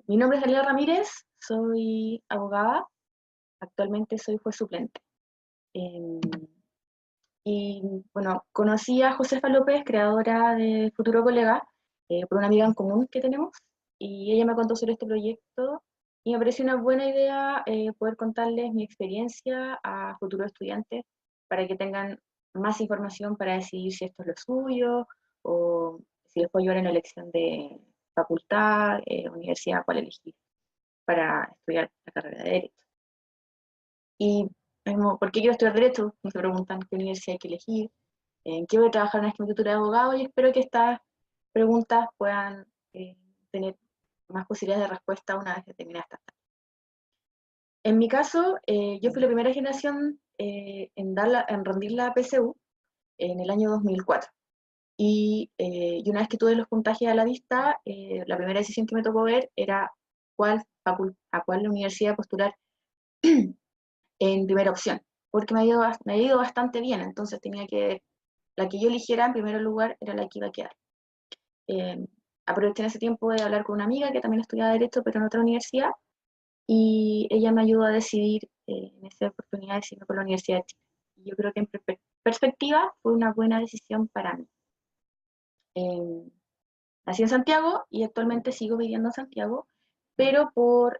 Mi nombre es Daniela Ramírez, soy abogada, actualmente soy juez suplente. Em, y bueno, conocí a Josefa López, creadora de Futuro Colega, por una amiga en común que tenemos, y ella me contó sobre este proyecto y me pareció una buena idea poder contarles mi experiencia a futuros estudiantes para que tengan más información para decidir si esto es lo suyo o si les puedo ayudar en la elección de facultad, universidad, cuál elegir para estudiar la carrera de Derecho. Y ¿por qué quiero estudiar Derecho? Me preguntan qué universidad hay que elegir, en qué voy a trabajar en la escritura de abogado, y espero que estas preguntas puedan tener más posibilidades de respuesta una vez que termine esta. En mi caso, yo fui la primera generación en rendir la PSU en el año 2004. Y una vez que tuve los puntajes a la vista, la primera decisión que me tocó ver era a cuál universidad postular en primera opción, porque me ha ido bastante bien, entonces tenía que, la que yo eligiera en primer lugar era la que iba a quedar. Eh, Aproveché en ese tiempo de hablar con una amiga que también estudiaba Derecho, pero en otra universidad, y ella me ayudó a decidir en esa oportunidad decidirme por la Universidad de Chile. Y yo creo que en perspectiva fue una buena decisión para mí. Eh, Nací en Santiago y actualmente sigo viviendo en Santiago, pero por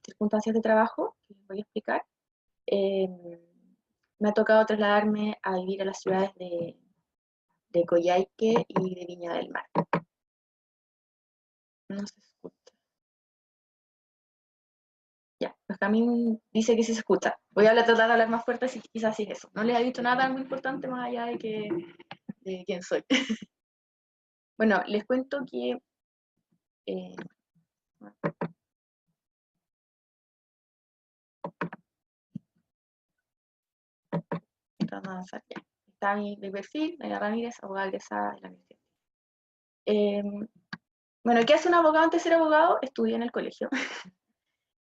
circunstancias de trabajo, que les voy a explicar, eh, me ha tocado trasladarme a vivir a las ciudades de Coyhaique y de Viña del Mar. No se escucha. Ya, pues Camín dice que sí se escucha. Voy a tratar de hablar más fuerte, si quizás sí es eso. No les ha dicho nada muy importante más allá de quién soy. Bueno, les cuento que eh, vamos a avanzar ya. Está mi perfil, Daniela Ramírez, abogada egresada de la universidad. Eh, bueno, ¿qué hace un abogado antes de ser abogado? Estudia en el colegio.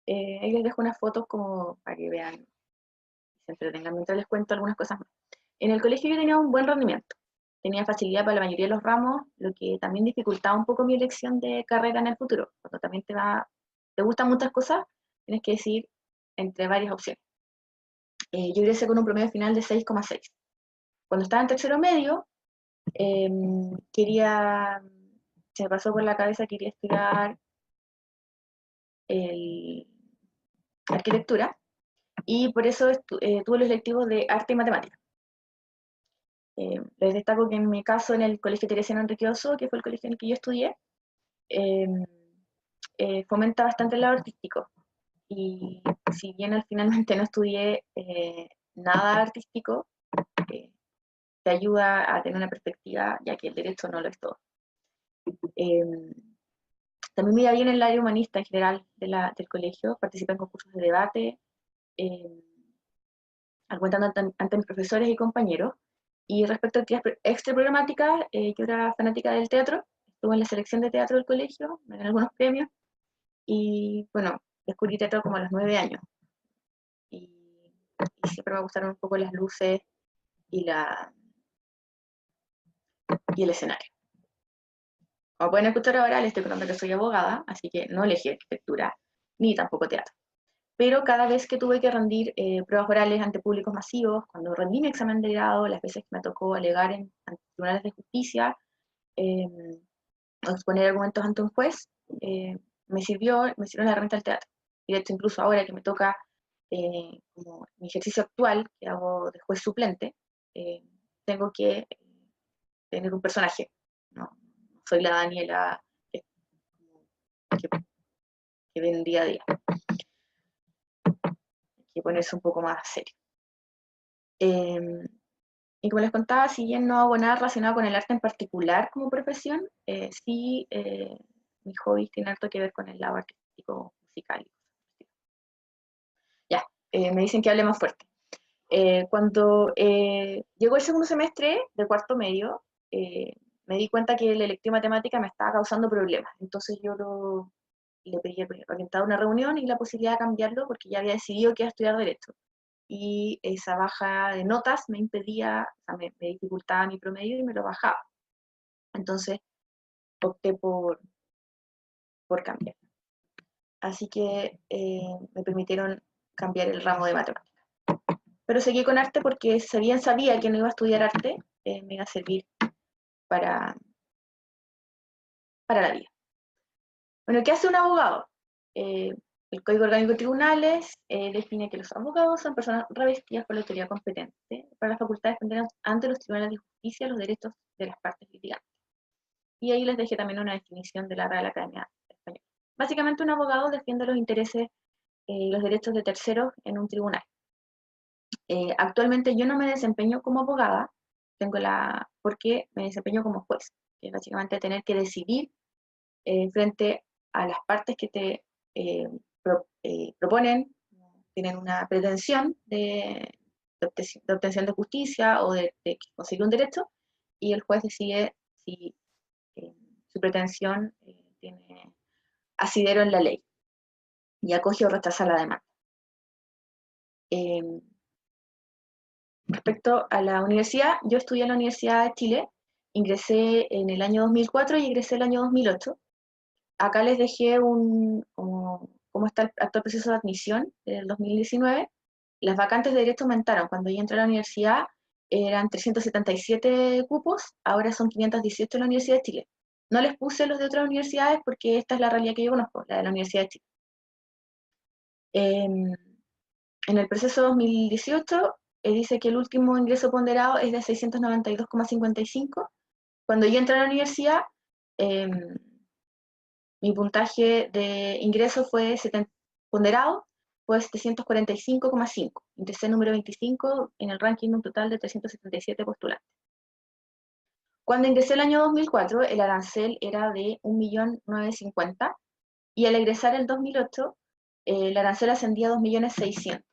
Ahí les dejo unas fotos como para que vean y se entretengan mientras les cuento algunas cosas más. En el colegio yo tenía un buen rendimiento. Tenía facilidad para la mayoría de los ramos, lo que también dificultaba un poco mi elección de carrera en el futuro. Cuando también te gustan muchas cosas, tienes que decidir entre varias opciones. Yo ingresé con un promedio final de 6,6. Cuando estaba en tercero medio, eh, quería, se me pasó por la cabeza, quería estudiar el, arquitectura, y por eso tuve los electivos de arte y matemática. Les destaco que en mi caso, en el Colegio Teresiano Enrique Oso, que fue el colegio en el que yo estudié, eh, fomenta bastante el lado artístico. Y si bien finalmente no estudié nada artístico, eh, te ayuda a tener una perspectiva, ya que el derecho no lo es todo. Eh, También me iba bien en el área humanista en general del colegio, participé en concursos de debate, eh, argumentando ante mis profesores y compañeros. Y respecto a actividades extraprogramáticas, yo era fanática del teatro, estuve en la selección de teatro del colegio, me gané algunos premios, y bueno, descubrí teatro como a los 9 años. Y, y siempre me gustaron un poco las luces y, y el escenario. Como pueden escuchar ahora, les estoy contando que soy abogada, así que no elegí arquitectura, ni tampoco teatro. Pero cada vez que tuve que rendir pruebas orales ante públicos masivos, cuando rendí mi examen de grado, las veces que me tocó alegar ante tribunales de justicia, eh, o exponer argumentos ante un juez, me sirvió la herramienta del teatro. Y de hecho, incluso ahora que me toca como mi ejercicio actual, que hago de juez suplente, eh, tengo que tener un personaje. No soy la Daniela que, que, que ven día a día. Hay que ponerse un poco más serio. Y como les contaba, si bien no hago nada relacionado con el arte en particular como profesión, sí mis hobbies tienen harto que ver con el lado artístico, musical. Ya, me dicen que hable más fuerte. Cuando llegó el segundo semestre de cuarto medio, me di cuenta que el electivo de matemática me estaba causando problemas. Entonces le pedí orientado a una reunión y la posibilidad de cambiarlo porque ya había decidido que iba a estudiar Derecho. Y esa baja de notas me impedía, o sea, me dificultaba mi promedio y me lo bajaba. Entonces opté por cambiar. así que me permitieron cambiar el ramo de matemáticas. Pero seguí con arte porque si bien sabía que no iba a estudiar arte, me iba a servir para, para la vida. Bueno, ¿qué hace un abogado? El Código Orgánico de Tribunales define que los abogados son personas revestidas por la autoridad competente para la facultad de defender ante los tribunales de justicia los derechos de las partes litigantes. Y ahí les dejé también una definición de la Real Academia Española. Básicamente un abogado defiende los intereses y los derechos de terceros en un tribunal. Actualmente yo no me desempeño como abogada, porque me desempeño como juez, que es básicamente tener que decidir frente a las partes que te proponen, tienen una pretensión de obtención de justicia o de conseguir un derecho, y el juez decide si su pretensión tiene asidero en la ley y acoge o rechaza la demanda. Respecto a la universidad, yo estudié en la Universidad de Chile, ingresé en el año 2004 y egresé el año 2008. Acá les dejé cómo está el actual proceso de admisión del 2019. Las vacantes de derecho aumentaron. Cuando yo entré a la universidad eran 377 cupos, ahora son 518 en la Universidad de Chile. No les puse los de otras universidades porque esta es la realidad que yo conozco, la de la Universidad de Chile. En el proceso 2018 dice que el último ingreso ponderado es de 692,55. Cuando yo entré a la universidad, mi puntaje de ingreso ponderado fue 745,5. Ingresé número 25 en el ranking de un total de 377 postulantes. Cuando ingresé el año 2004, el arancel era de 1.950.000 y al egresar el 2008, el arancel ascendía a 2.600.000.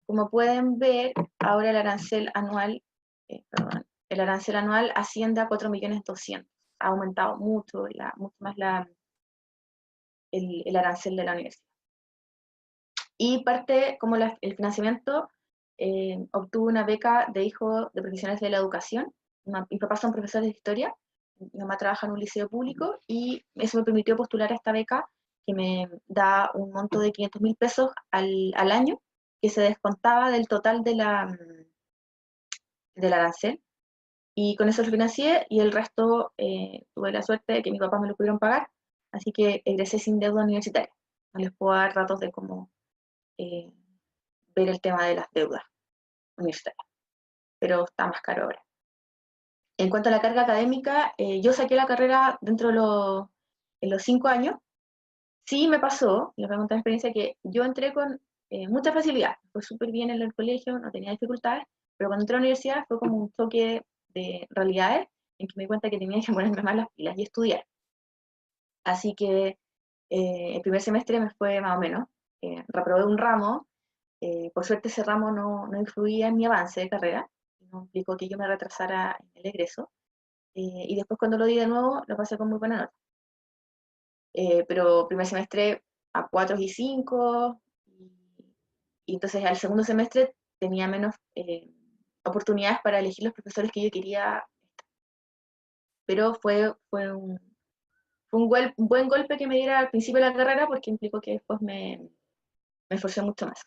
Como pueden ver, ahora el arancel anual asciende a 4.200.000. Ha aumentado mucho más el arancel de la universidad. Y parte, como el financiamiento, obtuve una beca de hijo de profesionales de la educación. Mis papás son profesores de historia, mi mamá trabaja en un liceo público, y eso me permitió postular a esta beca, que me da un monto de 500.000 pesos al año, que se descontaba del total del arancel, y con eso lo financié, y el resto tuve la suerte de que mis papás me lo pudieron pagar, así que egresé sin deuda universitaria. No les puedo dar datos de cómo ver el tema de las deudas universitarias, pero está más caro ahora. En cuanto a la carga académica, yo saqué la carrera en los 5 años. Sí me pasó, y les voy a contar una experiencia, que yo entré con mucha facilidad, fue súper bien en el colegio, no tenía dificultades, pero cuando entré a la universidad fue como un choque de realidades, en que me di cuenta que tenía que ponerme más las pilas y estudiar. Así que el primer semestre me fue más o menos, reprobé un ramo. Por suerte ese ramo no influía en mi avance de carrera, no implicó que yo me retrasara en el egreso, y después cuando lo di de nuevo lo pasé con muy buena nota. Pero primer semestre a 4 y 5, y entonces al segundo semestre tenía menos oportunidades para elegir los profesores que yo quería, pero fue un buen golpe que me diera al principio de la carrera, porque implicó que después me esforcé mucho más.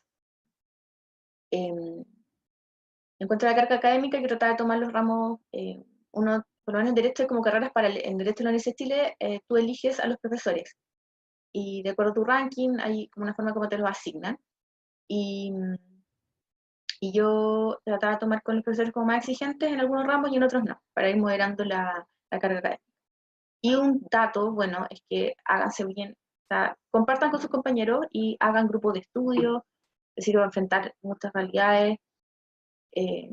En cuanto a la carga académica, yo trataba de tomar los ramos, uno, por lo menos en Derecho, como carreras en Derecho de la Universidad de Chile, tú eliges a los profesores, y de acuerdo a tu ranking, hay como una forma como te los asignan, y yo trataba de tomar con los profesores como más exigentes en algunos ramos y en otros no, para ir moderando la carga académica. Y un dato, bueno, es que háganse bien, o sea, compartan con sus compañeros y hagan grupos de estudio, es decir, enfrentar muchas realidades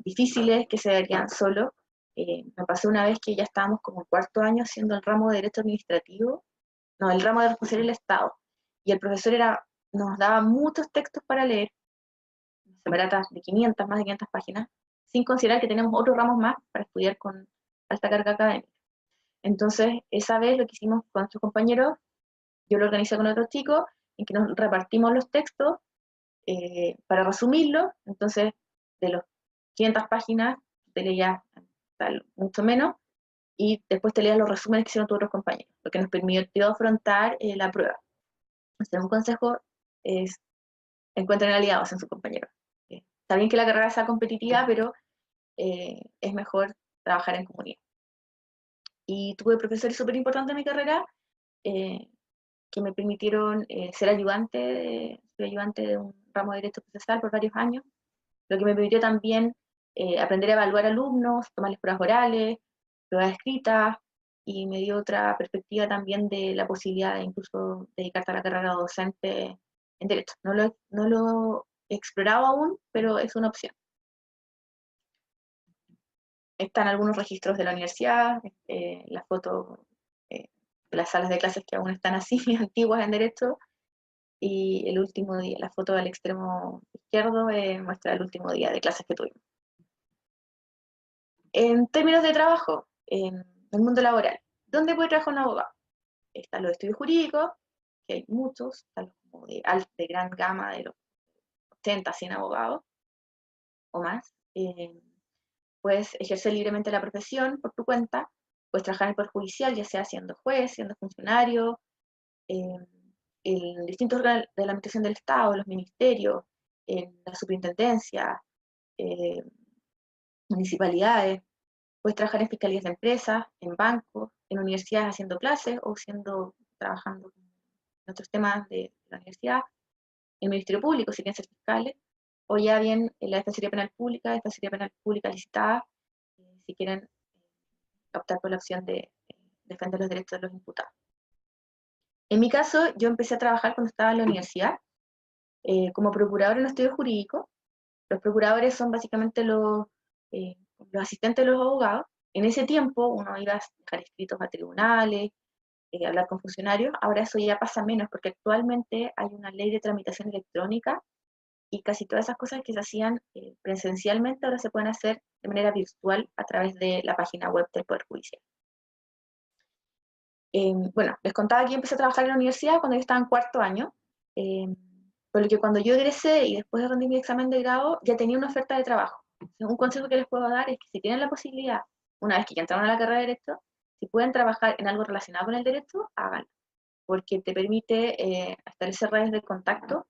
difíciles que se darían solo. Me pasó una vez que ya estábamos como en cuarto año haciendo el ramo de Derecho Administrativo, no, el ramo de Responsabilidad del Estado, y el profesor nos daba muchos textos para leer, separatas de 500, más de 500 páginas, sin considerar que tenemos otros ramos más para estudiar con alta carga académica. Entonces, esa vez lo que hicimos con nuestros compañeros, yo lo organizé con otros chicos, en que nos repartimos los textos para resumirlos. Entonces, de los 500 páginas, te leías mucho menos, y después te leías los resúmenes que hicieron todos los compañeros, lo que nos permitió afrontar la prueba. Entonces, un consejo es encuentren aliados en su compañero. Está bien que la carrera sea competitiva, pero es mejor trabajar en comunidad. Y tuve profesores súper importantes en mi carrera eh, que me permitieron ser ayudante de un ramo de Derecho Procesal por varios años, lo que me permitió también aprender a evaluar alumnos, tomarles pruebas orales, pruebas escritas, y me dio otra perspectiva también de la posibilidad de incluso dedicarte a la carrera docente en Derecho. No lo he explorado aún, pero es una opción. Están algunos registros de la universidad, las fotos de las salas de clases que aún están así, antiguas en Derecho, y el último día, la foto del extremo izquierdo muestra el último día de clases que tuvimos. En términos de trabajo, en el mundo laboral, ¿dónde puede trabajar un abogado? Están los estudios jurídicos, que hay muchos, están los como de gran gama, de los 80, 100 abogados o más. Puedes ejercer libremente la profesión por tu cuenta, puedes trabajar en el Poder Judicial, ya sea siendo juez, siendo funcionario, en distintos órganos de la administración del Estado, los ministerios, en la superintendencia, eh, municipalidades, puedes trabajar en fiscalías de empresas, en bancos, en universidades haciendo clases o trabajando en otros temas de la universidad, en el Ministerio Público, si quieren ser fiscales, o ya bien en la Defensoría Penal Pública licitada, si quieren optar por la opción de defender los derechos de los imputados. En mi caso, yo empecé a trabajar cuando estaba en la universidad, como procurador en estudios jurídicos. Los procuradores son básicamente los asistentes de los abogados. En ese tiempo uno iba a dejar escritos a tribunales, hablar con funcionarios. Ahora eso ya pasa menos porque actualmente hay una ley de tramitación electrónica y casi todas esas cosas que se hacían presencialmente ahora se pueden hacer de manera virtual a través de la página web del Poder Judicial. Bueno, les contaba que empecé a trabajar en la universidad cuando yo estaba en cuarto año, por lo que cuando yo egresé y después de rendir mi examen de grado, ya tenía una oferta de trabajo. Un consejo que les puedo dar es que si tienen la posibilidad, una vez que ya entraron a la carrera de Derecho, si pueden trabajar en algo relacionado con el derecho, háganlo, porque te permite establecer redes de contacto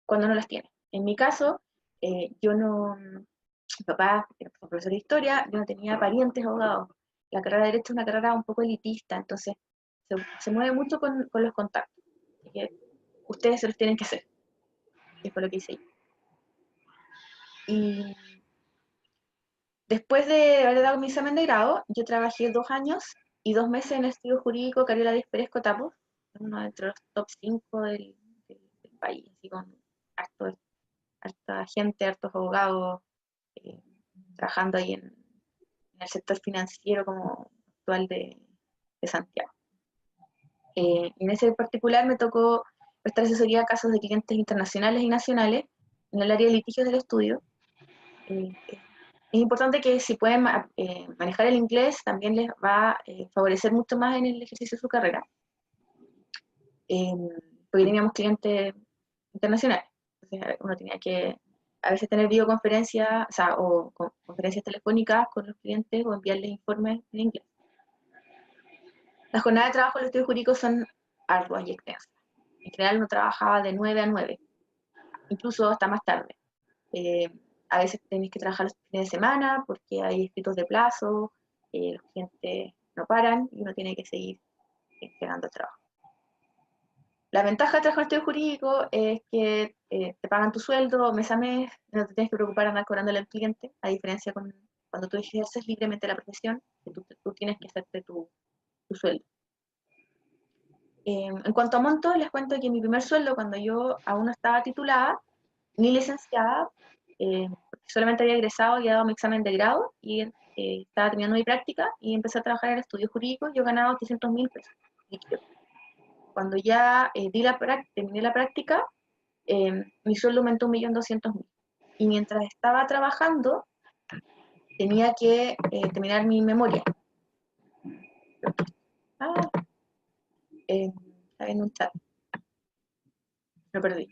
cuando no las tienes. En mi caso, mi papá era profesor de historia, yo no tenía parientes abogados. La carrera de Derecho es una carrera un poco elitista, entonces se mueve mucho con los contactos. Así que ustedes se los tienen que hacer, que fue lo que hice yo. Y después de haber dado mi examen de grado, yo trabajé 2 años y 2 meses en el estudio jurídico Carola Díaz Pérez Cotapo, uno de los top 5 del país, así con harta gente, hartos abogados, eh, trabajando ahí en el sector financiero como actual de Santiago. En ese particular me tocó prestar asesoría a casos de clientes internacionales y nacionales en el área de litigios del estudio. Es importante que si pueden manejar el inglés, también les va a favorecer mucho más en el ejercicio de su carrera, porque teníamos clientes internacionales. Entonces uno tenía que a veces tener videoconferencias, o conferencias telefónicas con los clientes o enviarles informes en inglés. Las jornadas de trabajo en los estudios jurídicos son arduas y extensas. En general uno trabajaba de 9 a 9, incluso hasta más tarde. A veces tenéis que trabajar los fines de semana porque hay escritos de plazo, los clientes no paran y uno tiene que seguir entregando el trabajo. La ventaja de trabajar en estudio jurídico es que te pagan tu sueldo mes a mes, no te tienes que preocupar de andar cobrándole al cliente, a diferencia cuando tú ejerces libremente la profesión, que tú tienes que hacerte tu sueldo. En cuanto a montos, les cuento que mi primer sueldo, cuando yo aún no estaba titulada, ni licenciada, porque solamente había egresado y dado mi examen de grado, y estaba terminando mi práctica, y empecé a trabajar en estudios jurídicos, yo ganaba 800.000 pesos líquidos. Cuando ya terminé la práctica, mi sueldo aumentó 1.200.000. Y mientras estaba trabajando, tenía que terminar mi memoria. Está en un chat. Lo perdí.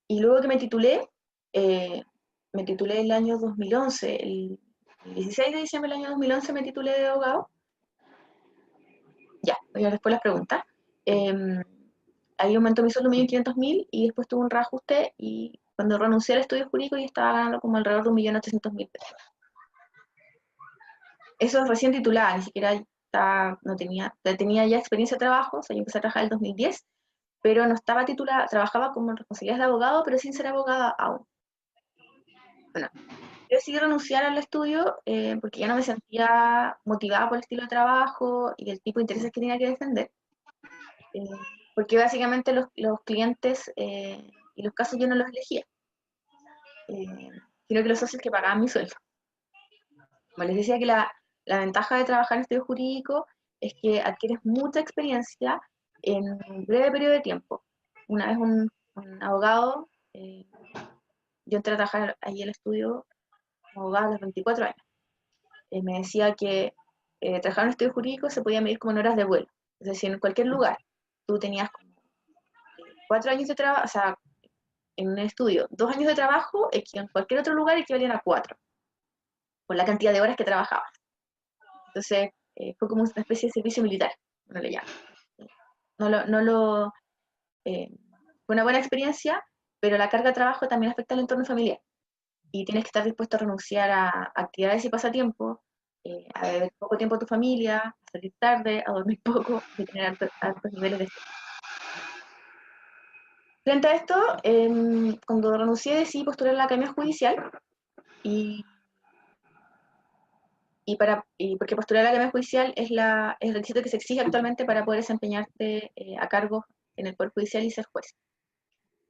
Y luego que me titulé el año 2011, el 16 de diciembre del año 2011 me titulé de abogado. ya después las preguntas. Eh, Ahí aumentó mi sueldo 1.500.000 y después tuve un reajuste y cuando renuncié al estudio jurídico ya estaba ganando como alrededor de 1.800.000 pesos. Eso es recién titulada, ni siquiera estaba, no tenía ya experiencia de trabajo, o sea, yo empecé a trabajar en el 2010, pero no estaba titulada, trabajaba como en responsabilidades de abogado, pero sin ser abogada aún. Bueno, yo decidí renunciar al estudio porque ya no me sentía motivada por el estilo de trabajo y el tipo de intereses que tenía que defender, porque básicamente los clientes y los casos yo no los elegía, eh, sino que los socios que pagaban mi sueldo. Como les decía que la ventaja de trabajar en estudio jurídico es que adquieres mucha experiencia en un breve periodo de tiempo. Una vez un abogado, yo entré a trabajar ahí en el estudio como abogado a los 24 años. Me decía que trabajar en un estudio jurídico se podía medir como en horas de vuelo. Es decir, en cualquier lugar. Tú tenías como 4 años de trabajo, o sea, en un estudio, 2 años de trabajo, que en cualquier otro lugar equivalían a 4, por la cantidad de horas que trabajabas. Entonces, fue como una especie de servicio militar, uno le llama. No lo, eh, Fue una buena experiencia, pero la carga de trabajo también afecta al entorno familiar. Y tienes que estar dispuesto a renunciar a actividades y pasatiempos, a beber poco tiempo a tu familia, a salir tarde, a dormir poco, y tener altos niveles de estrés. Frente a esto, cuando renuncié decidí postular a la Academia Judicial y, porque postular a la Academia Judicial es el requisito que se exige actualmente para poder desempeñarte a cargo en el Poder Judicial y ser juez.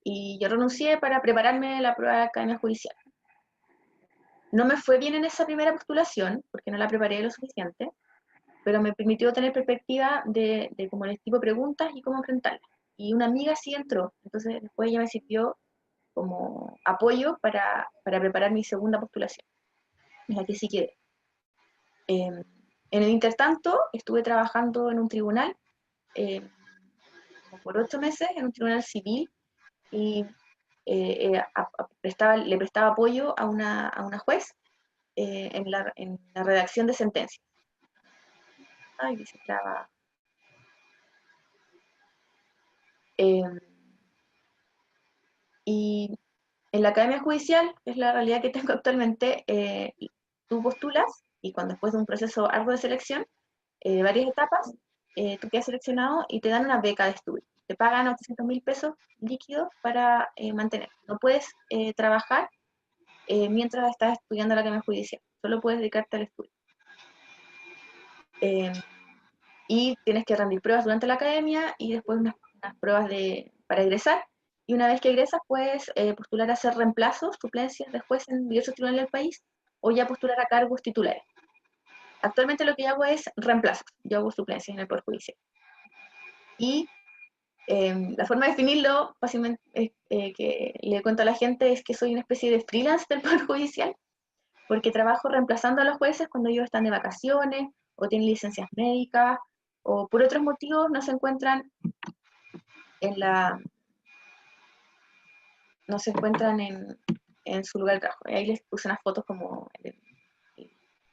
Y yo renuncié para prepararme la prueba de la Academia Judicial. No me fue bien en esa primera postulación, porque no la preparé lo suficiente, pero me permitió tener perspectiva de cómo el tipo de preguntas y cómo enfrentarlas. Y una amiga sí entró, entonces después ella me sirvió como apoyo para preparar mi segunda postulación, en la que sí quedé. En el intertanto, estuve trabajando en un tribunal, como por 8 meses, en un tribunal civil, y le prestaba apoyo a una juez en la redacción de sentencias. Ay, que se traba. Eh, y en la Academia Judicial, que es la realidad que tengo actualmente, tú postulas y cuando después de un proceso arduo de selección, varias etapas, tú quedas seleccionado y te dan una beca de estudio. Te pagan 800.000 pesos líquidos para mantener. No puedes trabajar mientras estás estudiando la Academia Judicial. Solo puedes dedicarte al estudio. Y tienes que rendir pruebas durante la academia y después unas pruebas para egresar. Y una vez que egresas, puedes postular a hacer reemplazos, suplencias después en diversos tribunales del país o ya postular a cargos titulares. Actualmente lo que yo hago es reemplazos, yo hago suplencias en el Poder Judicial. Y la forma de definirlo, fácilmente, que le cuento a la gente, es que soy una especie de freelance del Poder Judicial, porque trabajo reemplazando a los jueces cuando ellos están de vacaciones o tienen licencias médicas o por otros motivos no se encuentran en la no se encuentran en su lugar de trabajo. Y ahí les puse unas fotos como el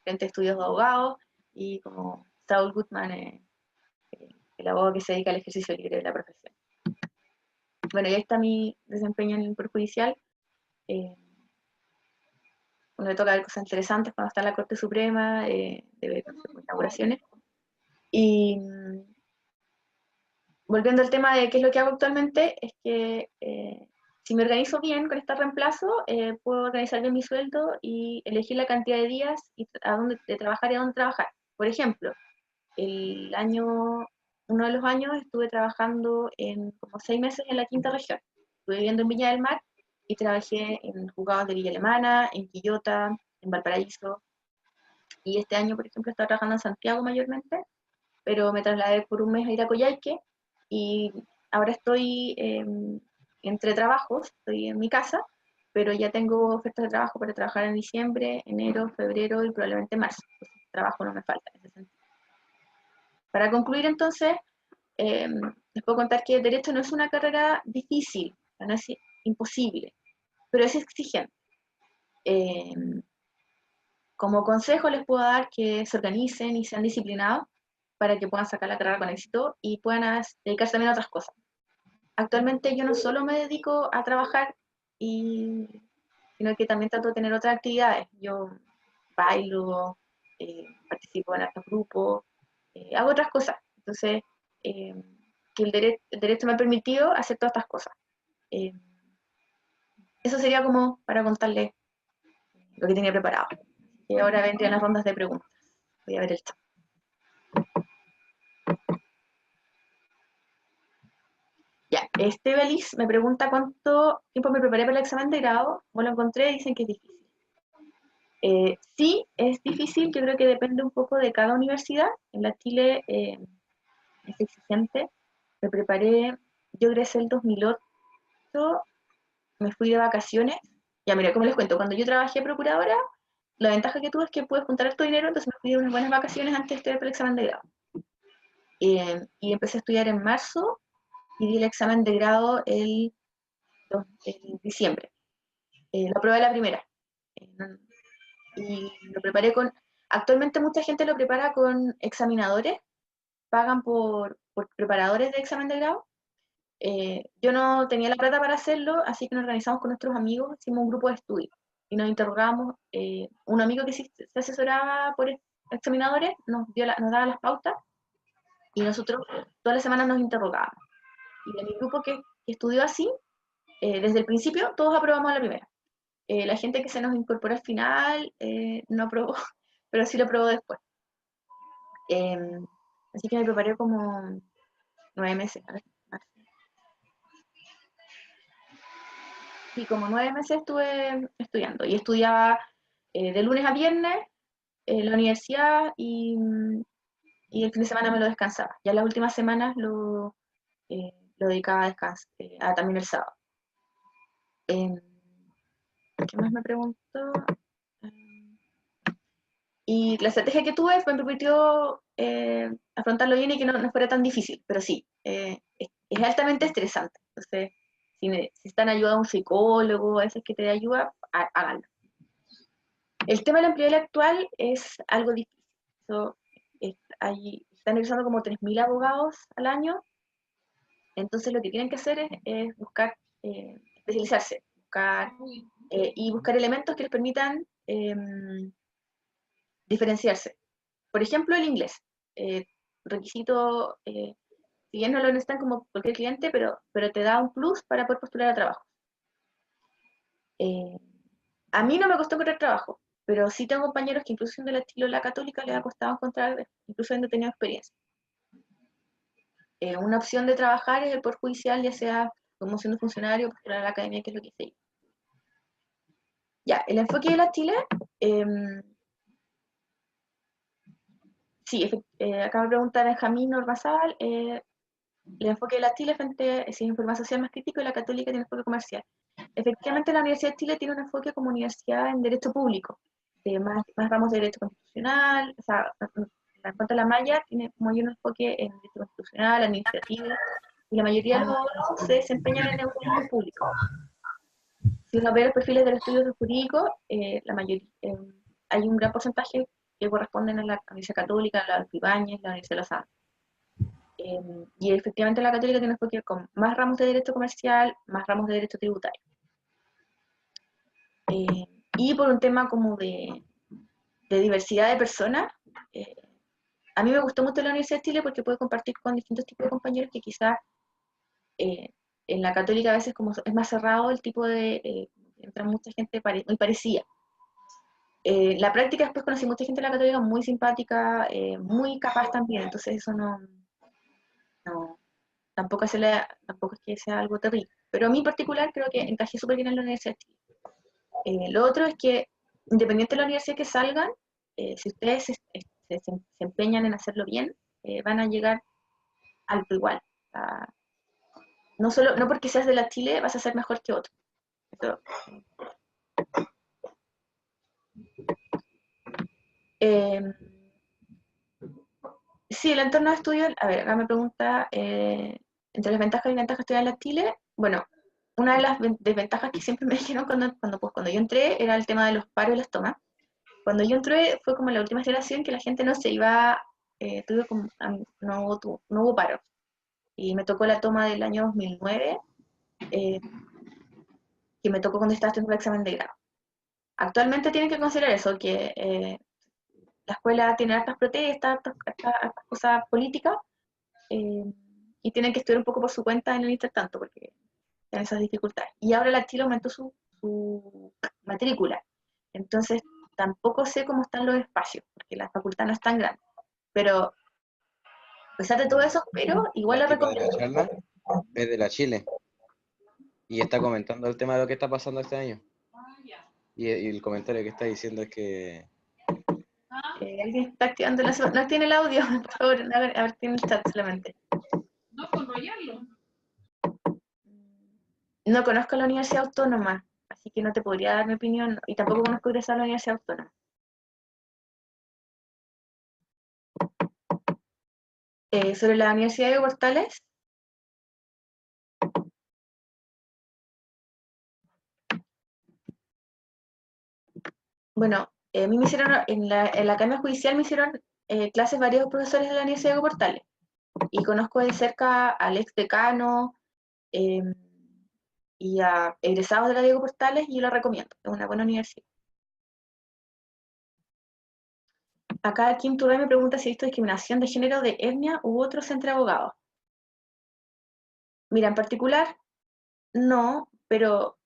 frente de estudios de abogados y como Saul Goodman, el abogado que se dedica al ejercicio libre de la profesión. Bueno, y ahí está mi desempeño en el Poder Judicial. Uno le toca ver cosas interesantes cuando está en la Corte Suprema, de ver inauguraciones. Y volviendo al tema de qué es lo que hago actualmente, es que si me organizo bien con este reemplazo, puedo organizar bien mi sueldo y elegir la cantidad de días y de trabajar y a dónde trabajar. Por ejemplo, uno de los años estuve trabajando en como 6 meses en la quinta región. Estuve viviendo en Viña del Mar y trabajé en juzgados de Villa Alemana, en Quillota, en Valparaíso. Y este año, por ejemplo, estaba trabajando en Santiago mayormente, pero me trasladé por un mes a Iracoyaique y ahora estoy entre trabajos, estoy en mi casa, pero ya tengo ofertas de trabajo para trabajar en diciembre, enero, febrero y probablemente marzo. Entonces, trabajo no me falta en ese sentido. Para concluir entonces, eh, les puedo contar que el derecho no es una carrera difícil, no es imposible, pero es exigente. Como consejo les puedo dar que se organicen y sean disciplinados para que puedan sacar la carrera con éxito y puedan dedicarse también a otras cosas. Actualmente yo no solo me dedico a trabajar, sino que también trato de tener otras actividades. Yo bailo, participo en otros grupos, hago otras cosas. Entonces, eh, que el derecho me ha permitido hacer todas estas cosas. Eh, Eso sería como para contarles lo que tenía preparado. Y ahora vendrían las rondas de preguntas. Voy a ver el chat. Ya, Belis me pregunta cuánto tiempo me preparé para el examen de grado. Bueno, lo encontré, dicen que es difícil. Sí, es difícil, yo creo que depende un poco de cada universidad. En la Chile es exigente. Me preparé, yo egresé el 2008, me fui de vacaciones. Ya, mira, como les cuento, cuando yo trabajé procuradora, la ventaja que tuve es que pude juntar todo dinero, entonces me fui de unas buenas vacaciones antes de estudiar para el examen de grado. Y empecé a estudiar en marzo y di el examen de grado el diciembre. Lo aprobé la primera. Y lo preparé con... Actualmente mucha gente lo prepara con examinadores, pagan por preparadores de examen de grado. Yo no tenía la plata para hacerlo, así que nos organizamos con nuestros amigos, hicimos un grupo de estudio y nos interrogábamos. Un amigo que sí se asesoraba por examinadores nos daba las pautas y nosotros todas las semanas nos interrogábamos. Y de mi grupo que estudió así, desde el principio todos aprobamos a la primera. La gente que se nos incorporó al final no aprobó, pero sí lo aprobó después. Así que me preparé como 9 meses. A ver, sí, como 9 meses estuve estudiando. Y estudiaba de lunes a viernes en la universidad y el fin de semana me lo descansaba. Ya las últimas semanas lo dedicaba a descanso, también el sábado. ¿Qué más me preguntó? Y la estrategia que tuve me permitió afrontarlo bien y que no fuera tan difícil, pero sí, es altamente estresante. Entonces, si necesitan ayuda de un psicólogo, a veces que te dé ayuda, háganlo. El tema de la empleabilidad actual es algo difícil. Están egresando como 3.000 abogados al año, entonces lo que tienen que hacer es buscar especializarse, y buscar elementos que les permitan diferenciarse. Por ejemplo, el inglés. Eh, Requisito, si bien no lo necesitan como cualquier cliente, pero te da un plus para poder postular a trabajo. Eh, a mí no me costó encontrar trabajo, pero sí tengo compañeros que incluso siendo del estilo la católica les ha costado encontrar, incluso habiendo tenido experiencia. Una opción de trabajar es el Poder Judicial, ya sea como siendo funcionario, postular a la academia, que es lo que hice. Ya, el enfoque de la Chile, eh, sí, acaba de preguntar Benjamín Ormazábal, el enfoque de la Chile frente si es información social más crítico y la católica tiene enfoque comercial. Efectivamente, la Universidad de Chile tiene un enfoque como universidad en derecho público, de más ramos de derecho constitucional, o sea, en cuanto a la malla, tiene como hay un enfoque en derecho constitucional, administrativo, y la mayoría de los abogados se desempeñan en negocio público. Si uno ve los perfiles de los estudios jurídicos, la mayoría, hay un gran porcentaje que corresponden a la Universidad Católica, a la Ibáñez, la Universidad de La Sabana. Y efectivamente la católica tiene un enfoque con más ramos de derecho comercial, más ramos de derecho tributario. Y por un tema como de diversidad de personas, a mí me gustó mucho la Universidad de Chile porque puedo compartir con distintos tipos de compañeros que quizás en la católica a veces como es más cerrado el tipo entra mucha gente muy parecida. La práctica después conocí mucha gente de la católica muy simpática, muy capaz también, entonces eso no tampoco es que sea algo terrible. Pero a mí en particular creo que encajé súper bien en la Universidad de Chile. Lo otro es que, independiente de la universidad que salgan, si ustedes se empeñan en hacerlo bien, van a llegar algo igual. O sea, no porque seas de la Chile vas a ser mejor que otro. Eso, eh, sí, el entorno de estudio, a ver, acá me pregunta, entre las ventajas y ventajas de estudiar en la Chile, bueno, una de las desventajas que siempre me dijeron cuando yo entré era el tema de los paros y las tomas. Cuando yo entré fue como la última generación que la gente no se iba no hubo paro. Y me tocó la toma del año 2009, eh, que me tocó cuando estaba haciendo el examen de grado. Actualmente tienen que considerar eso, que la escuela tiene hartas protestas, hartas cosas políticas, eh, y tienen que estudiar un poco por su cuenta en el intertanto, porque tienen esas dificultades. Y ahora la Chile aumentó su matrícula, entonces tampoco sé cómo están los espacios, porque la facultad no es tan grande. Pero, a pesar de todo eso, pero igual La la tipa de la recomiendo. charla es de la Chile y está comentando el tema de lo que está pasando este año. Y el comentario que está diciendo es que Alguien está activando la... No tiene el audio, por favor, a ver, tiene el chat solamente. No, con enrollarlo. No conozco la Universidad Autónoma, así que no te podría dar mi opinión, y tampoco conozco egresar a la Universidad Autónoma. Sobre la Universidad de Portales, bueno, a mí me hicieron, en la Academia Judicial me hicieron clases varios profesores de la Universidad de Portales, y conozco de cerca al ex decano eh, y a egresados de la Diego Portales, y yo la recomiendo, es una buena universidad. Acá Kim Turray me pregunta si he visto discriminación de género, de etnia u otros entre abogados. Mira, en particular, no, pero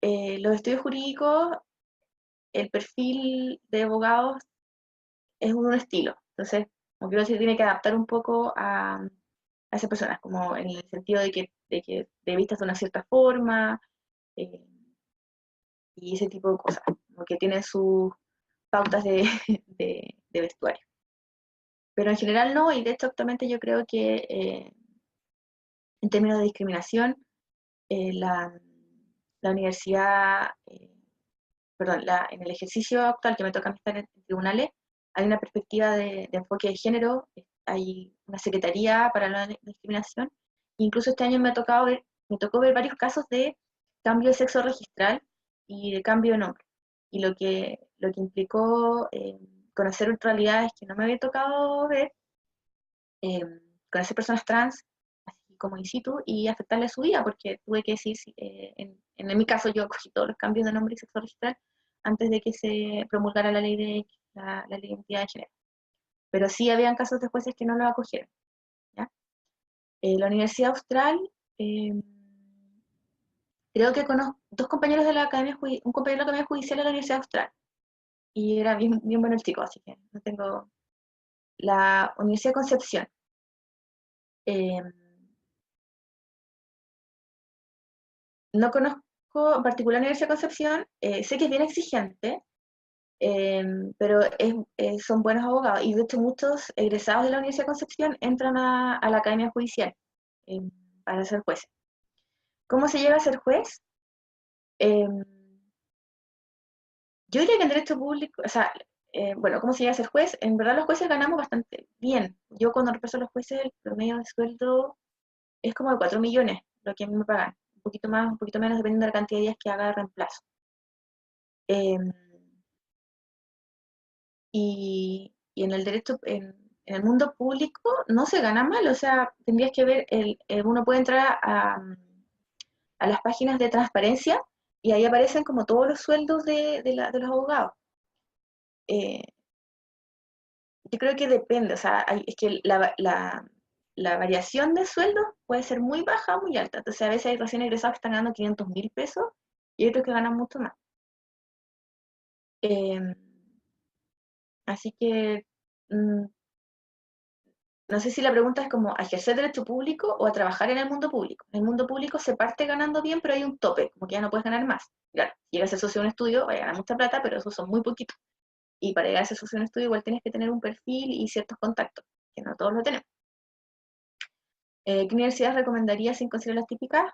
los estudios jurídicos, el perfil de abogados es un estilo. Entonces, como quiero decir, tiene que adaptar un poco a esas personas, como en el sentido de que te vistas de una cierta forma, eh, y ese tipo de cosas, como que tienen sus pautas de, de vestuario. Pero en general no, y de hecho actualmente yo creo que en términos de discriminación, eh, la, la universidad, perdón, en el ejercicio actual que me toca a mí estar en tribunales, hay una perspectiva de enfoque de género, hay una secretaría para la discriminación, incluso este año me tocó ver varios casos de cambio de sexo registral y de cambio de nombre, y lo que implicó conocer realidades que no me había tocado ver, eh, conocer personas trans, así como in situ, y afectarle su vida, porque tuve que decir, en mi caso yo cogí todos los cambios de nombre y sexo registral antes de que se promulgara la ley de la ley de identidad de género. Pero sí habían casos de jueces que no lo acogieron. ¿Ya? La Universidad Austral, eh, creo que conozco dos compañeros de la Academia un compañero de la Academia Judicial de la Universidad Austral, y era bien, bien bueno el chico, así que no tengo... La Universidad de Concepción, eh, no conozco en particular la Universidad de Concepción, sé que es bien exigente, eh, pero son buenos abogados, y de hecho muchos egresados de la Universidad de Concepción entran a la Academia Judicial eh, para ser jueces. ¿Cómo se llega a ser juez? Eh, yo diría que en derecho público, o sea, bueno, ¿cómo se llega a ser juez? En verdad los jueces ganamos bastante bien. Yo cuando repaso a los jueces, el promedio de sueldo es como de 4 millones, lo que a mí me pagan. Un poquito más, un poquito menos, dependiendo de la cantidad de días que haga de reemplazo. Eh, y en el derecho, en el mundo público no se gana mal, o sea, tendrías que ver, uno puede entrar a las páginas de transparencia, y ahí aparecen como todos los sueldos de los abogados. Eh, yo creo que depende, o sea, es que la variación de sueldos puede ser muy baja o muy alta. Entonces, a veces hay recién egresados que están ganando 500.000 pesos y hay otros que ganan mucho más. Eh, así que, mm, no sé si la pregunta es como a ejercer derecho público o a trabajar en el mundo público. En el mundo público se parte ganando bien, pero hay un tope, como que ya no puedes ganar más. Claro, si llegas a ser socio de un estudio, vas a ganar mucha plata, pero esos son muy poquitos. Y para llegar a ser socio de un estudio igual tienes que tener un perfil y ciertos contactos, que no todos lo tenemos. ¿Qué universidades recomendaría sin considerar las típicas?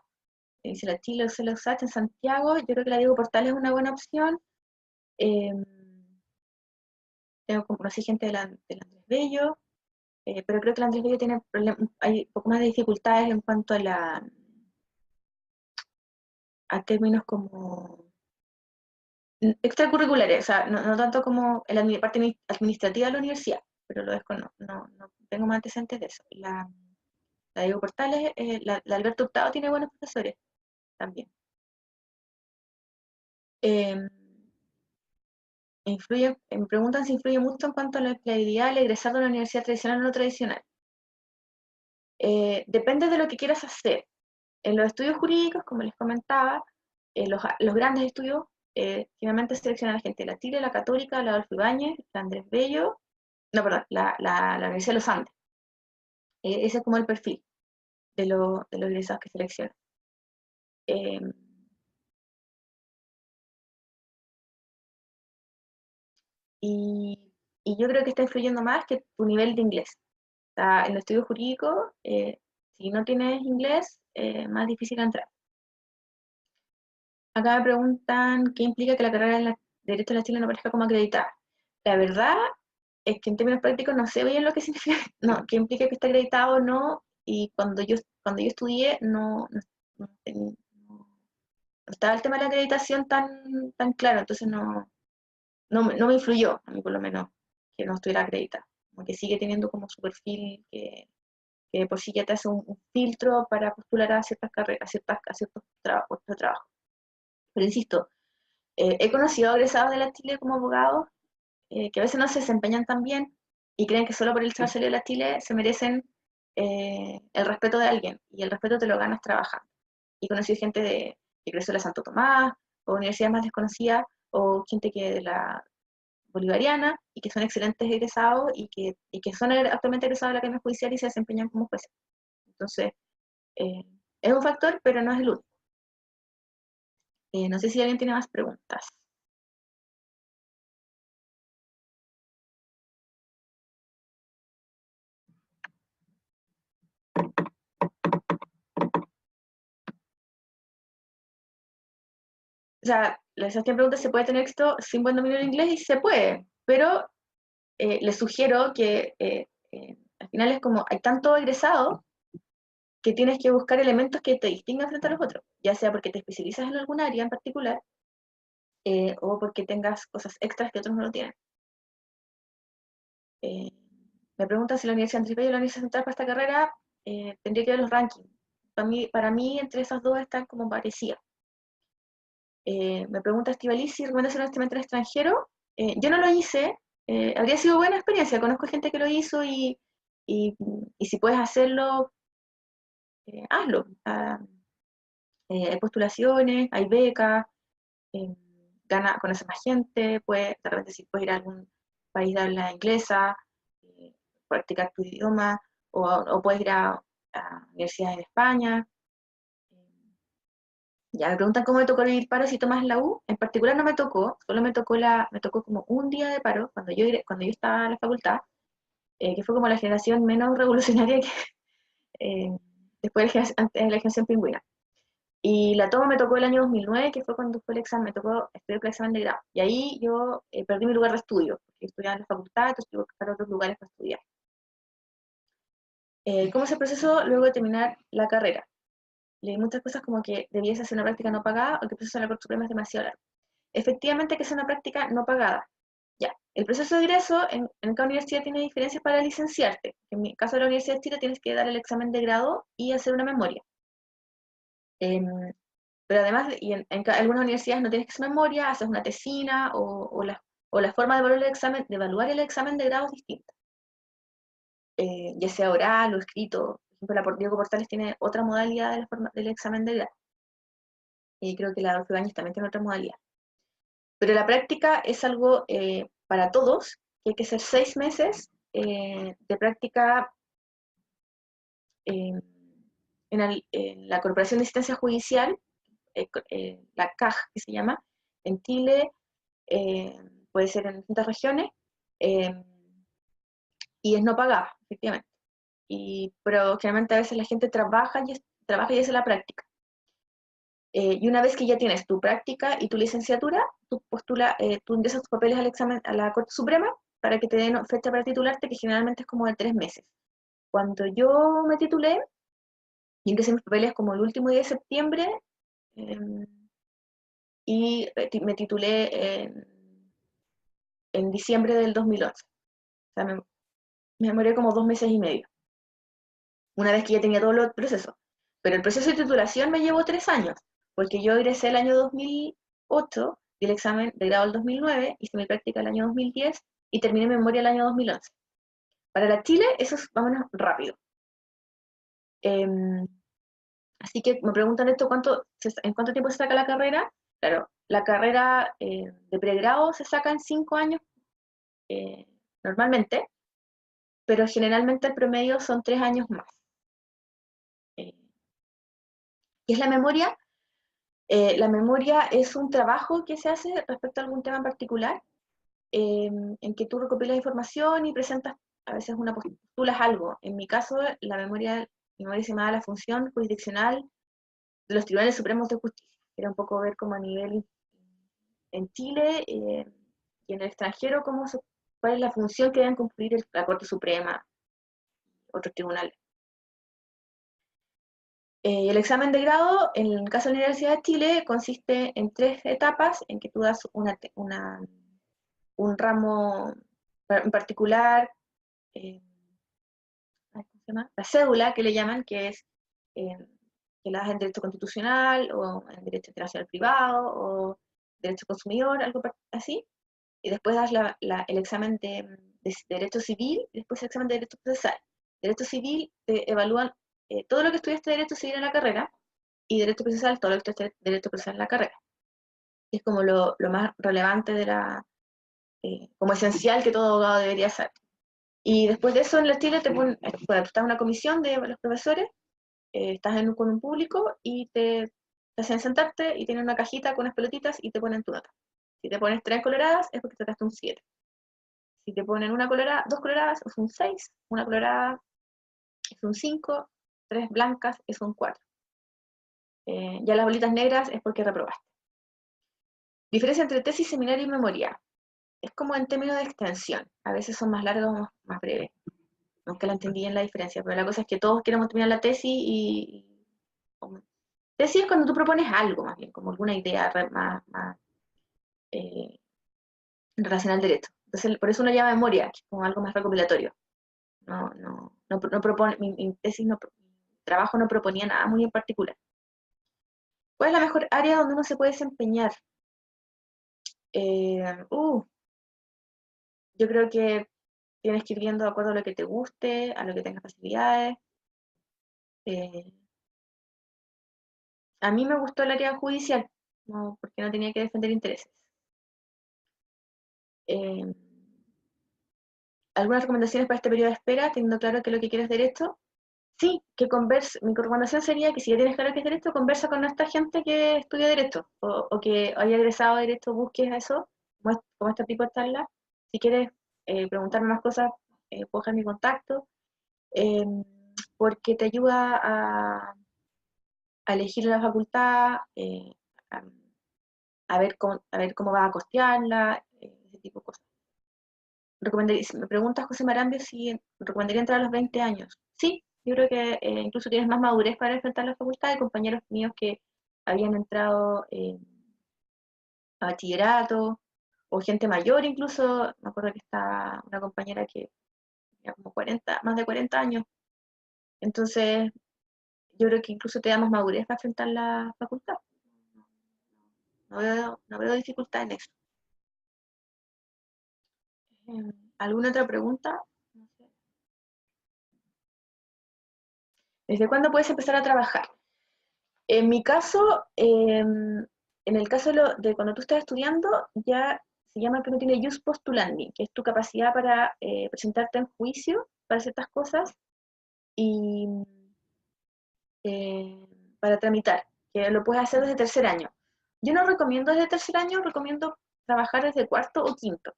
Dice la Chile o CELOSAT en Santiago. Yo creo que la Diego Portal es una buena opción. Eh, conocí gente del Andrés Bello, pero creo que el Andrés Bello tiene hay un poco más de dificultades en cuanto a términos como extracurriculares, o sea, no tanto como en la parte administrativa de la universidad, pero lo desconozco, no tengo más antecedentes de eso. La Diego Portales, la Alberto Hurtado tiene buenos profesores también. Me preguntan si influye mucho en cuanto a la empleabilidad al egresar de una universidad tradicional o no tradicional. Depende de lo que quieras hacer. En los estudios jurídicos, como les comentaba, los grandes estudios finalmente seleccionan a la gente de la Chile, la Católica, la Adolfo Ibáñez, la Andrés Bello, no, perdón, la Universidad de los Andes. Ese es como el perfil de los egresados que seleccionan. Eh, y, y yo creo que está influyendo más que tu nivel de inglés. O sea, en el estudio jurídico, si no tienes inglés, más difícil entrar. Acá me preguntan qué implica que la carrera de Derecho de la Chile no aparezca como acreditada. La verdad es que en términos prácticos no sé bien lo que significa, no, qué implica que esté acreditado o no, y cuando yo estudié no estaba el tema de la acreditación tan claro, entonces no me influyó, a mí por lo menos, que no estuviera acreditada. Como que sigue teniendo como su perfil que por sí ya te hace un filtro para postular a ciertas carreras, a ciertos puestos de trabajo. Pero insisto, he conocido egresados de la Chile como abogados que a veces no se desempeñan tan bien y creen que solo por el haber salido de la Chile se merecen el respeto de alguien, y el respeto te lo ganas trabajando. Y he conocido gente que creció en la Santo Tomás, o universidades más desconocidas, o gente que de la bolivariana, y que son excelentes egresados, y que son actualmente egresados de la Academia Judicial y se desempeñan como jueces. Entonces, eh, es un factor, pero no es el único. No sé si alguien tiene más preguntas. O sea, la Sebastián pregunta, ¿se puede tener éxito sin buen dominio del inglés? Y se puede, pero les sugiero que al final es como, hay tanto egresado que tienes que buscar elementos que te distingan frente a los otros, ya sea porque te especializas en algún área en particular, o porque tengas cosas extras que otros no lo tienen. Eh, Me preguntan si la Universidad Andrés Bello y la Universidad Central para esta carrera, tendría que ver los rankings. Para mí, entre esas dos están como parecidas. Me pregunta Estivaliz si recomienda hacer un semestre extranjero. Yo no lo hice, habría sido buena experiencia, conozco gente que lo hizo y si puedes hacerlo, hazlo. Hay postulaciones, hay becas, eh, conoces más gente, de repente si puedes ir a algún país de habla inglesa, practicar tu idioma, o puedes ir a universidades en España. Ya me preguntan cómo me tocó vivir paro si tomas la U. En particular no me tocó, solo me tocó como un día de paro cuando yo estaba en la facultad, que fue como la generación menos revolucionaria que después antes de la generación pingüina. Y la toma me tocó el año 2009, que fue cuando fue el examen, me tocó estudiar el examen de grado. Y ahí yo perdí mi lugar de estudio, porque estudiaba en la facultad, entonces tuve que buscar otros lugares para estudiar. ¿Cómo es el proceso luego de terminar la carrera? Leí muchas cosas como que debiese hacer una práctica no pagada o que el proceso de la Corte Suprema es demasiado largo. Efectivamente que es una práctica no pagada. Ya, el proceso de ingreso en cada universidad tiene diferencias para licenciarte. En mi caso de la Universidad de Chile tienes que dar el examen de grado y hacer una memoria. Pero además, algunas universidades no tienes que hacer memoria, haces una tesina o la forma de evaluar el examen de grado es distinta. Ya sea oral o escrito. Por ejemplo, Diego Portales tiene otra modalidad del examen de grado. Y creo que la Adolfo Ibáñez también tiene otra modalidad. Pero la práctica es algo para todos, que hay que hacer 6 meses de práctica en la Corporación de Asistencia Judicial, la CAJ que se llama, en Chile, puede ser en distintas regiones, eh, y es no pagada, efectivamente. Pero generalmente a veces la gente trabaja y hace la práctica. Y una vez que ya tienes tu práctica y tu licenciatura, tú ingresas tus papeles al examen a la Corte Suprema para que te den fecha para titularte, que generalmente es como de 3 meses. Cuando yo me titulé, y ingresé mis papeles como el último día de septiembre, eh, y me titulé en diciembre del 2011. O sea, me demoré como 2 meses y medio, una vez que ya tenía todos los procesos. Pero el proceso de titulación me llevó 3 años, porque yo egresé el año 2008, di el examen de grado el 2009, hice mi práctica el año 2010 y terminé memoria el año 2011. Para la Chile eso es más o menos rápido. Así que me preguntan esto, ¿en cuánto tiempo se saca la carrera? Claro, la carrera de pregrado se saca en 5 años normalmente, pero generalmente el promedio son 3 años más. ¿Qué es la memoria? La memoria es un trabajo que se hace respecto a algún tema en particular, en que tú recopilas información y presentas, a veces postulas algo. En mi caso, mi memoria se llamaba la función jurisdiccional de los Tribunales Supremos de Justicia. Era un poco ver como a nivel en Chile y en el extranjero cuál es la función que deben cumplir la Corte Suprema, otros tribunales. El examen de grado, en el caso de la Universidad de Chile, consiste en 3 etapas en que tú das un ramo en particular, ¿cómo se llama? La cédula que le llaman, que es que la das en Derecho Constitucional, o en Derecho Internacional Privado, o Derecho Consumidor, algo así, y después das el examen de Derecho Civil, y después el examen de Derecho Procesal. Derecho Civil te evalúan todo lo que estudiaste de Derecho Civil en la carrera, y Derecho Procesal, todo lo que estudiaste de Derecho Procesal en la carrera. Es como lo más relevante como esencial que todo abogado debería saber. Y después de eso en la Chile tú estás en una comisión de los profesores, estás con un público y te hacen sentarte y tienen una cajita con unas pelotitas y te ponen tu nota. Si te pones 3 coloradas es porque sacaste un 7. Si te ponen 2 coloradas es un 6, una colorada es un 5, 3 blancas es un 4. Ya las bolitas negras es porque reprobaste. Diferencia entre tesis, seminario y memoria. Es como en términos de extensión. A veces son más largos o más breves. Nunca la entendí en la diferencia, pero la cosa es que todos queremos terminar la tesis tesis es cuando tú propones algo, más bien, como alguna idea más relacionada al derecho. Entonces, por eso uno llama memoria, que es como algo más recopilatorio. No propone, mi tesis, mi trabajo no proponía nada muy en particular. ¿Cuál es la mejor área donde uno se puede desempeñar? Yo creo que tienes que ir viendo de acuerdo a lo que te guste, a lo que tengas facilidades. A mí me gustó el área judicial, porque no tenía que defender intereses. Algunas recomendaciones para este periodo de espera, teniendo claro que lo que quieres es derecho. Sí, mi recomendación sería que si ya tienes claro que es derecho, conversa con esta gente que estudia derecho, o que haya egresado de derecho, busques eso, como este tipo de charlas. Si quieres preguntarme más cosas, puedo dejar mi contacto, porque te ayuda a elegir la facultad, a ver cómo vas a costearla, ese tipo de cosas. Si me preguntas, José Marambio, si recomendaría entrar a los 20 años. Sí, yo creo que incluso tienes más madurez para enfrentar la facultad. Hay compañeros míos que habían entrado a bachillerato, o gente mayor incluso. Me acuerdo que está una compañera que tenía como más de 40 años. Entonces, yo creo que incluso te da más madurez para enfrentar la facultad. No veo dificultad en eso. ¿Alguna otra pregunta? No sé. ¿Desde cuándo puedes empezar a trabajar? En mi caso, en el caso de cuando tú estás estudiando, ya se llama que uno tiene jus postulandi, que es tu capacidad para presentarte en juicio para ciertas cosas y para tramitar, que lo puedes hacer desde tercer año. Yo no recomiendo desde tercer año, recomiendo trabajar desde cuarto o quinto.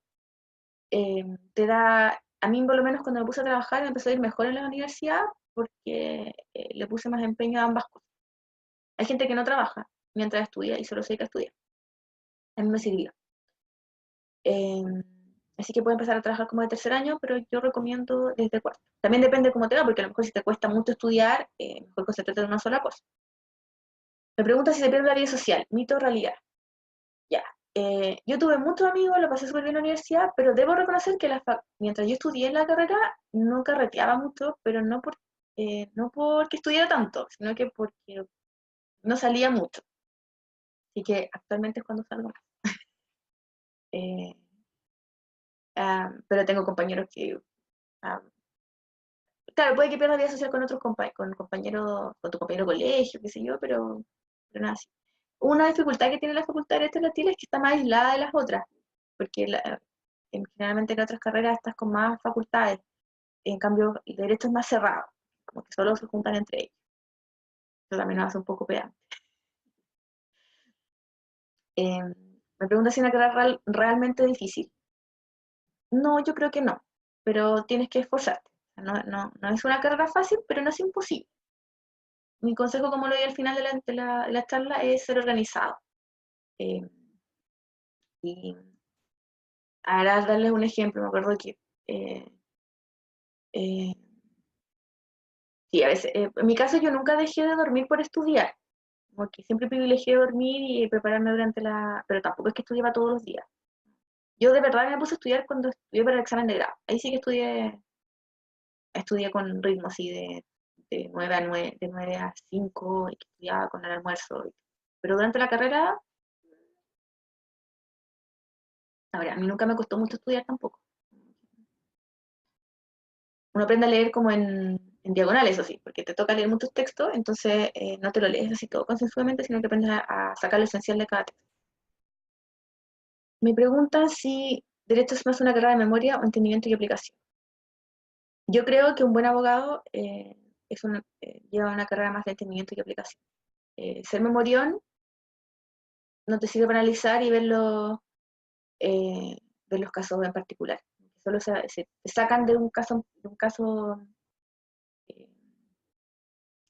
A mí por lo menos cuando me puse a trabajar me empezó a ir mejor en la universidad porque le puse más empeño a ambas cosas. Hay gente que no trabaja mientras estudia y solo se dedica a estudiar. A mí me sirvió. Así que puedes empezar a trabajar como de tercer año, pero yo recomiendo desde cuarto. También depende cómo te va, porque a lo mejor si te cuesta mucho estudiar, mejor concentrarte en una sola cosa. Me pregunta si se pierde la vida social, mito o realidad. Ya. Yo tuve muchos amigos, lo pasé súper bien en la universidad, pero debo reconocer que mientras yo estudié la carrera, no carreteaba mucho, pero no porque estudiara tanto, sino que porque no salía mucho. Así que actualmente es cuando salgo más. Eh, pero tengo compañeros que... ah, claro, puede que pierdas vida social con otros con compañeros, con tu compañero de colegio, qué sé yo, pero nada así. Una dificultad que tiene la Facultad de Derecho de la Chile es que está más aislada de las otras, porque generalmente en otras carreras estás con más facultades, en cambio el derecho es más cerrado, como que solo se juntan entre ellos. Eso también nos hace un poco pedante. Me pregunta si es una carrera realmente difícil. No, yo creo que no, pero tienes que esforzarte. No es una carrera fácil, pero no es imposible. Mi consejo, como lo di al final de la charla, es ser organizado. Eh, y ahora darles un ejemplo, me acuerdo que eh, eh, sí, a veces, en mi caso yo nunca dejé de dormir por estudiar, porque siempre privilegié dormir y prepararme durante pero tampoco es que estudiaba todos los días. Yo de verdad me puse a estudiar cuando estudié para el examen de grado. Ahí sí que estudié con ritmo así de 9 a 9, de 9 a 5, y que estudiaba con el almuerzo. Pero durante la carrera, a ver, a mí nunca me costó mucho estudiar tampoco. Uno aprende a leer como en diagonal, eso sí, porque te toca leer muchos textos, entonces no te lo lees así todo consensualmente, sino que aprendes a sacar lo esencial de cada texto. Me preguntan si derecho es más una carrera de memoria o entendimiento y aplicación. Yo creo que un buen abogado lleva una carrera más de entendimiento y aplicación. Ser memorión no te sirve para analizar y eh, ver los casos en particular. Solo se te sacan de un caso eh,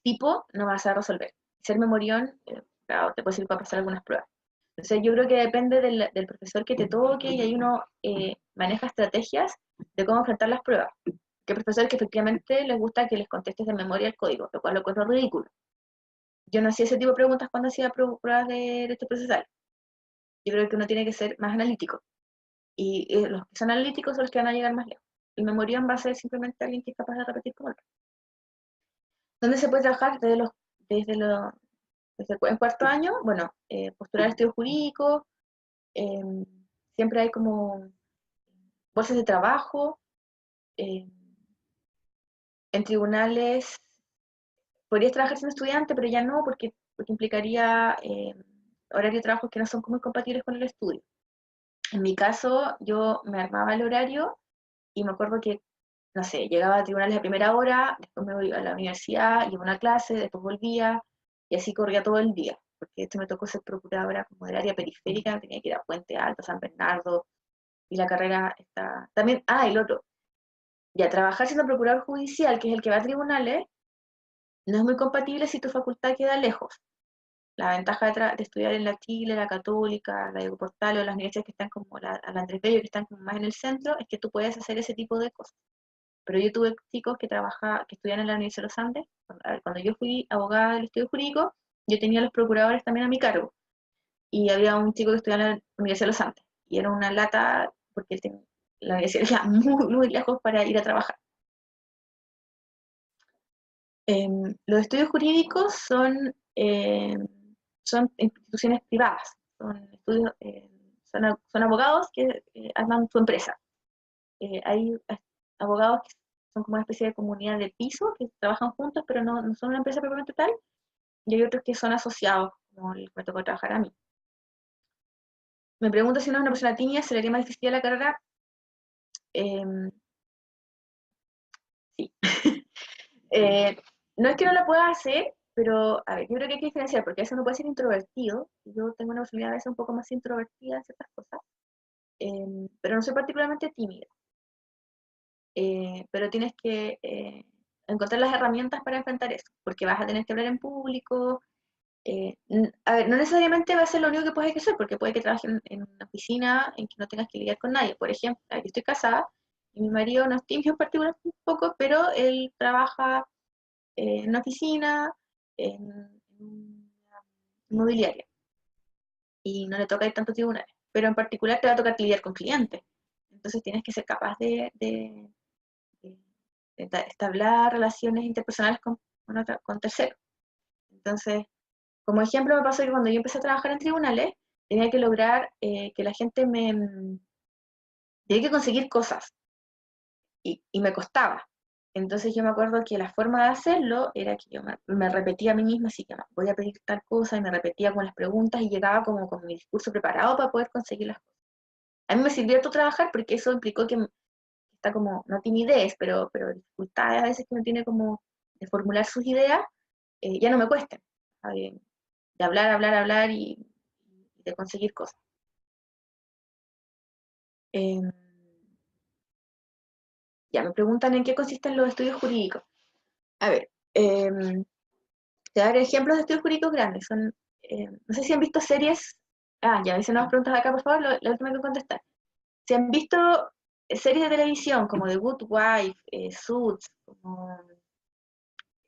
tipo, no vas a resolver. Ser memorión, claro, te puede servir para pasar algunas pruebas. Entonces yo creo que depende del profesor que te toque y ahí uno maneja estrategias de cómo enfrentar las pruebas. Que hay profesores que efectivamente les gusta que les contestes de memoria el código, lo cual lo encuentro ridículo. Yo no hacía ese tipo de preguntas cuando hacía pruebas de derecho procesal. Yo creo que uno tiene que ser más analítico. Y los que son analíticos son los que van a llegar más lejos. El memorión va a ser simplemente alguien que es capaz de repetir como otro. ¿Dónde se puede trabajar? Desde el cuarto año, bueno, postular estudios jurídicos, eh, siempre hay como bolsas de trabajo, eh, en tribunales podrías trabajar siendo estudiante, pero ya no, porque implicaría horario de trabajo que no son muy compatibles con el estudio. En mi caso, yo me armaba el horario y me acuerdo que, no sé, llegaba a tribunales a primera hora, después me iba a la universidad, iba a una clase, después volvía, y así corría todo el día, porque esto me tocó ser procuradora como del área periférica, tenía que ir a Puente Alto, San Bernardo, y la carrera está... También, el otro, ya trabajar siendo procurador judicial, que es el que va a tribunales, no es muy compatible si tu facultad queda lejos. La ventaja de estudiar en la Chile, la Católica, la Diego Portales o las universidades que están como la Andrés Bello, que están como más en el centro, es que tú puedes hacer ese tipo de cosas. Pero yo tuve chicos que estudian en la Universidad de los Andes. Cuando yo fui abogada del estudio jurídico, yo tenía a los procuradores también a mi cargo. Y había un chico que estudiaba en la Universidad de los Andes. Y era una lata, porque la universidad era muy, muy lejos para ir a trabajar. Los estudios jurídicos son instituciones privadas, son abogados que arman su empresa. Hay abogados que son como una especie de comunidad de piso, que trabajan juntos, pero no son una empresa propiamente tal, y hay otros que son asociados, como el que me tocó trabajar a mí. Me pregunto si uno es una persona tímida, ¿se le haría más difícil la carrera? Eh, sí. Eh, no es que no la pueda hacer, pero a ver, yo creo que hay que diferenciar, porque a veces uno puede ser introvertido, y yo tengo una personalidad a veces un poco más introvertida en ciertas cosas, pero no soy particularmente tímida. Pero tienes que encontrar las herramientas para enfrentar eso, porque vas a tener que hablar en público. A ver, no necesariamente va a ser lo único que puedes hacer, porque puede que trabajes en una oficina en que no tengas que lidiar con nadie. Por ejemplo, yo estoy casada y mi marido no es tímido en particular un poco, pero él trabaja en una oficina, en una inmobiliaria, y no le toca ir tanto tribunales. pero en particular te va a tocar lidiar con clientes. Entonces tienes que ser capaz de establecer relaciones interpersonales con terceros. Entonces, como ejemplo, me pasó que cuando yo empecé a trabajar en tribunales, tenía que lograr que la gente tenía que conseguir cosas, y me costaba. Entonces yo me acuerdo que la forma de hacerlo era que yo me repetía a mí misma, así que voy a pedir tal cosa, y me repetía con las preguntas, y llegaba como con mi discurso preparado para poder conseguir las cosas. A mí me sirvió harto trabajar porque eso implicó que está como, no timidez, pero dificultades a veces que uno tiene como de formular sus ideas, ya no me cuesten, de hablar y de conseguir cosas. Ya me preguntan en qué consisten los estudios jurídicos. A ver, te voy a dar ejemplos de estudios jurídicos grandes. No sé si han visto series. Ya, me hice nuevas preguntas acá, por favor, la última que contestar. Si han visto series de televisión como The Good Wife, Suits, como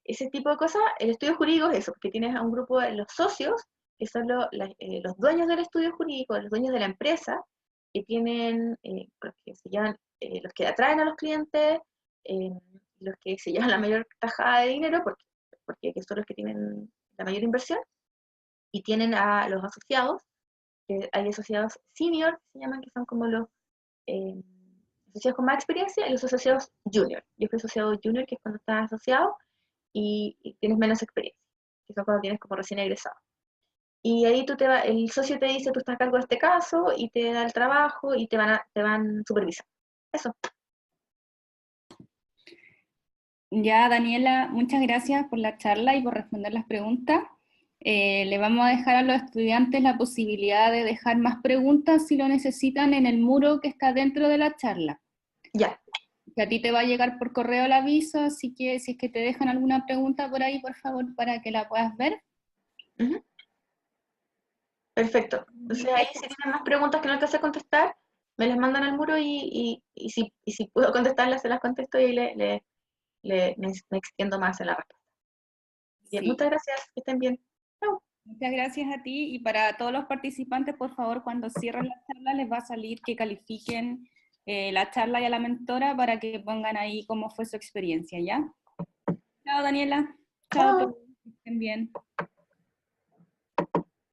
ese tipo de cosas, el estudio jurídico es eso, porque tienes a un grupo de los socios, que son los dueños del estudio jurídico, los dueños de la empresa, que tienen, los que se llaman, los que atraen a los clientes, los que se llevan la mayor tajada de dinero, porque son los que tienen la mayor inversión, y tienen a los asociados, que hay asociados senior, que se llaman, que son como los asociados con más experiencia, y los asociados junior. Yo fui asociado junior, que es cuando estás asociado, y tienes menos experiencia, que son cuando tienes como recién egresado. Y ahí el socio te dice, tú estás a cargo de este caso, y te da el trabajo, y te van supervisando. Eso. Ya, Daniela, muchas gracias por la charla y por responder las preguntas. Le vamos a dejar a los estudiantes la posibilidad de dejar más preguntas si lo necesitan en el muro que está dentro de la charla. Ya. Que a ti te va a llegar por correo el aviso, así que si es que te dejan alguna pregunta por ahí, por favor, para que la puedas ver. Perfecto. Entonces ahí si tienen más preguntas que no alcancé a contestar, me las mandan al muro, y si puedo contestarlas, se las contesto, y me extiendo más en la respuesta. Bien, Sí. muchas gracias, que estén bien. Chau. Muchas gracias a ti, y para todos los participantes, por favor, cuando cierren la charla les va a salir que califiquen la charla y a la mentora para que pongan ahí cómo fue su experiencia, ¿ya? Chao, Daniela. Chao, Chao. que estén bien.